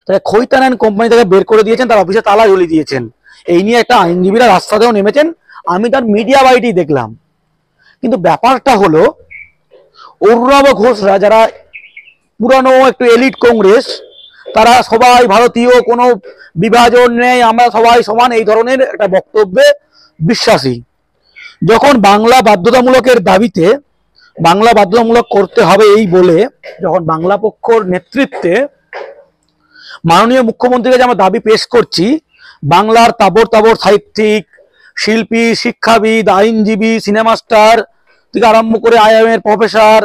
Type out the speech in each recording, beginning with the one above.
তাই Khaitan and company থেকে বের করে দিয়েছেন, তার অফিসে তালা ঝুলিয়ে দিয়েছেন। এই নিয়ে একটা আইনজীবীরা রাস্তাতেও নেমেছেন, আমি তার মিডিয়া বাইটেই দেখলাম। কিন্তু ব্যাপারটা হলো অরুণাভ ঘোষরা যারা পুরানো একটু এলিট কংগ্রেস, তারা সবাই ভারতীয়, কোনো বিভাজন নেই, আমরা সবাই সমান, এই ধরনের একটা বক্তব্যে বিশ্বাসী। যখন বাংলা বাধ্যতামূলকের দাবিতে বাংলা বাধ্যতামূলক করতে হবে এই বলে যখন বাংলা পক্ষর নেতৃত্বে মাননীয় মুখ্যমন্ত্রীর কাছে আমরা দাবি পেশ করছি, বাংলার তাবর তাবর সাহিত্যিক, শিল্পী, শিক্ষাবিদ, আইনজীবী, সিনেমা স্টার থেকে আরম্ভ করে আইএম এর প্রফেসর,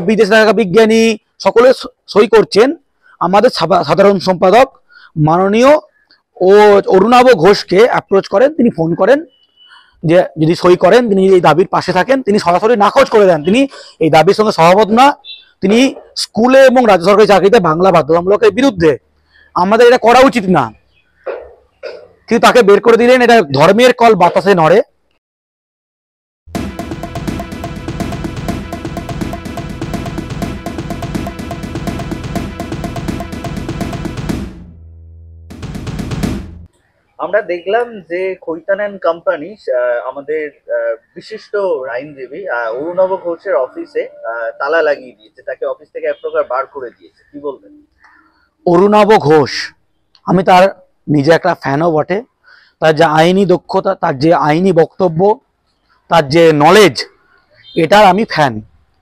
বিদেশে থাকা বিজ্ঞানী সকলে সই করছেন। আমাদের সাধারণ সম্পাদক মাননীয় অরুণাভ ঘোষকে অ্যাপ্রোচ করেন, তিনি ফোন করেন যে যদি সই করেন, তিনি এই দাবির পাশে থাকেন। তিনি সরাসরি নাকচ করে দেন, তিনি এই দাবির সঙ্গে সহমত না, তিনি স্কুলে এবং রাজ্য সরকারি চাকরিতে বাংলা বাধ্যতামূলকের বিরুদ্ধে, আমাদের এটা করা উচিত না। কিন্তু তাকে বের করে দিলেন, এটা ধর্মের কল বাতাসে নড়ে। আমরা দেখলাম যে খৈতান অ্যান্ড কোম্পানি আমাদের বিশিষ্ট আইনজীবী অরুণাভ ঘোষের অফিসে তালা লাগিয়ে দিয়েছে, তাকে অফিস থেকে এক প্রকার বার করে দিয়েছে, কি বলবেন? অরুণাভ ঘোষ, আমি তার নিজে একটা ফ্যানও বটে। তার যে আইনি দক্ষতা, তার যে আইনি বক্তব্য, তার যে নলেজ, এটার আমি ফ্যান।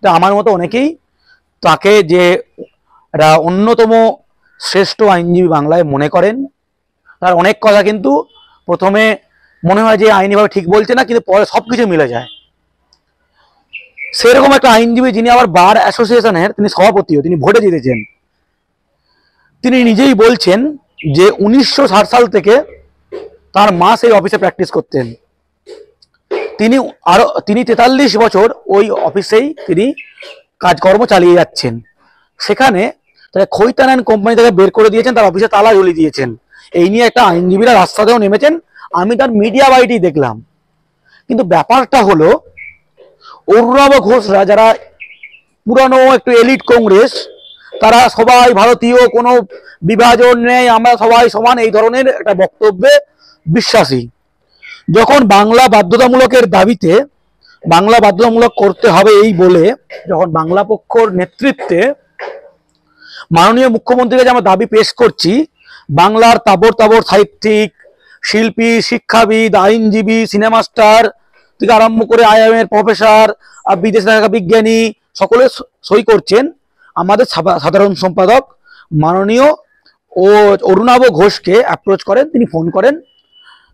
তো আমার মতো অনেকেই তাকে যে একটা অন্যতম শ্রেষ্ঠ আইনজীবী বাংলায় মনে করেন। তার অনেক কথা কিন্তু প্রথমে মনে হয় যে আইনিভাবে ঠিক বলছে না, কিন্তু পরে সব কিছু মিলে যায়। সেরকম একটা আইনজীবী যিনি আবার বার অ্যাসোসিয়েশনের তিনি সভাপতিও, তিনি ভোটে জিতেছেন। তিনি নিজেই বলছেন যে 1960 সাল থেকে তার মা সেই অফিসে প্র্যাকটিস করতেন। তিনি 43 বছর ওই অফিসেই তিনি কাজকর্ম চালিয়ে যাচ্ছেন। সেখানে তারা খৈতান অ্যান্ড কোম্পানি থেকে বের করে দিয়েছেন, তার অফিসে তালা ঝুলিয়ে দিয়েছেন। এই নিয়ে একটা আইনজীবীরা রাস্তাতেও নেমেছেন, আমি তার মিডিয়া বাইটেই দেখলাম। কিন্তু ব্যাপারটা হলো অরুণাভ ঘোষরা যারা পুরানো একটু এলিট কংগ্রেস, তারা সবাই ভারতীয়, কোনো বিভাজন নেই, আমরা সবাই সমান, এই ধরনের একটা বক্তব্যে বিশ্বাসী। যখন বাংলা বাধ্যতামূলকের দাবিতে বাংলা বাধ্যতামূলক করতে হবে এই বলে যখন বাংলা পক্ষর নেতৃত্বে মাননীয় মুখ্যমন্ত্রীর কাছে আমরা দাবি পেশ করছি, বাংলার তাবর তাবর সাহিত্যিক, শিল্পী, শিক্ষাবিদ, আইনজীবী, সিনেমা স্টার থেকে আরম্ভ করে আইএম এর প্রফেসর, বিদেশে থাকা বিজ্ঞানী সকলে সই করছেন। আমাদের সাধারণ সম্পাদক মাননীয় অরুণাভ ঘোষকে অ্যাপ্রোচ করেন, তিনি ফোন করেন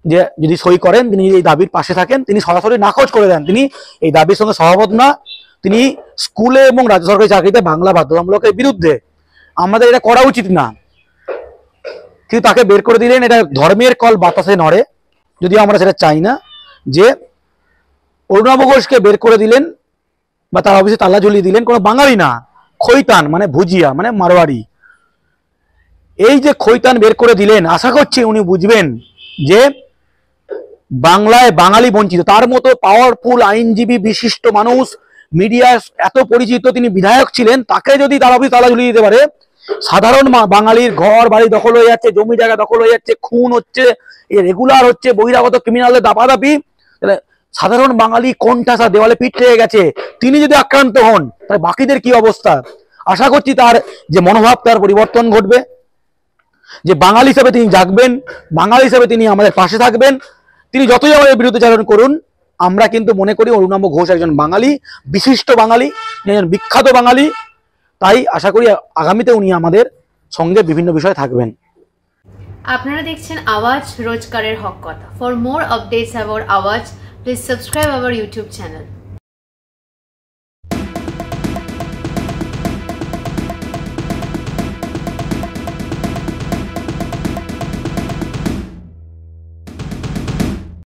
যে যদি সই করেন, তিনি এই দাবির পাশে থাকেন। তিনি সরাসরি নাকচ করে দেন, তিনি এই দাবির সঙ্গে সহমত না, তিনি স্কুলে এবং রাজ্য সরকারি চাকরিতে বাংলা বাধ্যতামূলকের বিরুদ্ধে, আমাদের এটা করা উচিত না। কিন্তু তাকে বের করে দিলেন, এটা ধর্মের কল বাতাসে নড়ে, যদিও আমরা সেটা চাই না। যে অরুণাভ ঘোষকে বের করে দিলেন বা তার অফিসে তালা ঝুলিয়ে দিলেন কোনো বাঙালি না, খৈতান মানে ভুজিয়া মানে মারোয়ারি। এই যে খৈতান বের করে দিলেন, আশা করছি উনি বুঝবেন যে বাংলায় বাঙালি বঞ্চিত। তার মতো পাওয়ারফুল আইনজীবী, বিশিষ্ট মানুষ, মিডিয়া এত পরিচিত, তিনি বিধায়ক ছিলেন, তাকে যদি তার অফিস তালা ঝুলিয়ে দিতে পারে, সাধারণ বাঙালির ঘর বাড়ি দখল হয়ে যাচ্ছে, জমি জায়গা দখল হয়ে যাচ্ছে, খুন হচ্ছে, রেগুলার হচ্ছে, বহিরাগত ক্রিমিনালদের দাপাদাপি, সাধারণ বাঙালি কোণঠাসা, দেওয়ালে পিঠ লেগে গেছে। তিনি যদি আক্রান্ত হন তাহলে বাকিদের কি অবস্থা? আশা করছি তার যে মনোভাব, তার পরিবর্তন ঘটবে, যে বাঙালি হিসেবে তিনি জাগবেন, বাঙালি হিসেবে তিনি আমাদের পাশে থাকবেন। তিনি যতই আমাদের বিরুদ্ধে চালন করুন, আমরা কিন্তু মনে করি অরুণাভ ঘোষ একজন বাঙালি, বিশিষ্ট বাঙালি, একজন বিখ্যাত বাঙালি। তাই আশা করি আগামীতে উনি আমাদের সঙ্গে বিভিন্ন বিষয়ে থাকবেন। আপনারা দেখছেন আওয়াজ, রোজকারের হক কথা। ফর মোর আপডেটস অ্যাবাউট আওয়াজ, please subscribe our YouTube channel.